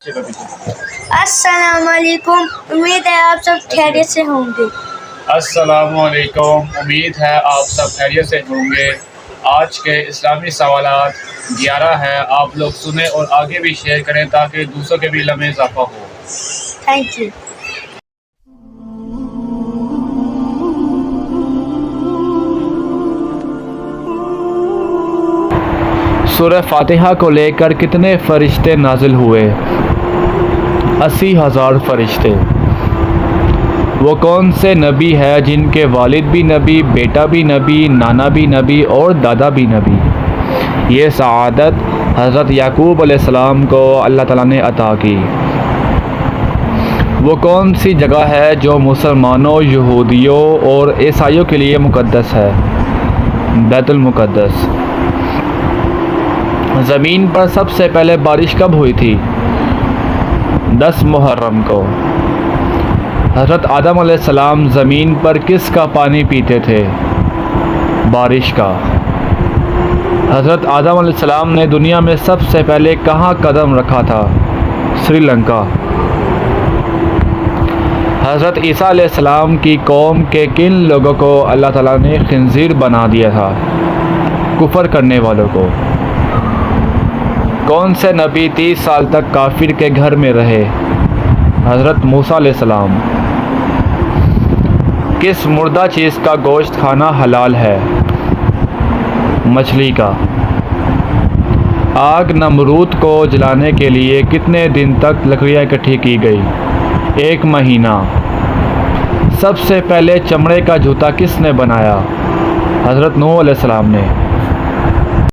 السلام علیکم، امید ہے آپ سب خیریت سے ہوں گے۔ السلام علیکم، امید ہے آپ سب خیریت سے ہوں گے۔ آج کے اسلامی سوالات 11 ہیں، آپ لوگ سنیں اور آگے بھی شیئر کریں تاکہ دوسروں کے بھی علم میں اضافہ ہو۔ Thank you. سورہ فاتحہ کو لے کر کتنے فرشتے نازل ہوئے؟ 80,000 فرشتے۔ وہ کون سے نبی ہے جن کے والد بھی نبی، بیٹا بھی نبی، نانا بھی نبی اور دادا بھی نبی؟ یہ سعادت حضرت یعقوب علیہ السلام کو اللہ تعالیٰ نے عطا کی۔ وہ کون سی جگہ ہے جو مسلمانوں، یہودیوں اور عیسائیوں کے لیے مقدس ہے؟ بیت المقدس۔ زمین پر سب سے پہلے بارش کب ہوئی تھی؟ 10 محرم کو۔ حضرت آدم علیہ السلام زمین پر کس کا پانی پیتے تھے؟ بارش کا۔ حضرت آدم علیہ السلام نے دنیا میں سب سے پہلے کہاں قدم رکھا تھا؟ سری لنکا۔ حضرت عیسیٰ علیہ السلام کی قوم کے کن لوگوں کو اللہ تعالیٰ نے خنزیر بنا دیا تھا؟ کفر کرنے والوں کو۔ کون سے نبی 30 سال تک کافر کے گھر میں رہے؟ حضرت موسیٰ علیہ السلام۔ کس مردہ چیز کا گوشت کھانا حلال ہے؟ مچھلی کا۔ آگ نمرود کو جلانے کے لیے کتنے دن تک لکڑیاں اکٹھی کی گئی؟ 1 مہینہ۔ سب سے پہلے چمڑے کا جوتا کس نے بنایا؟ حضرت نوح علیہ السلام نے۔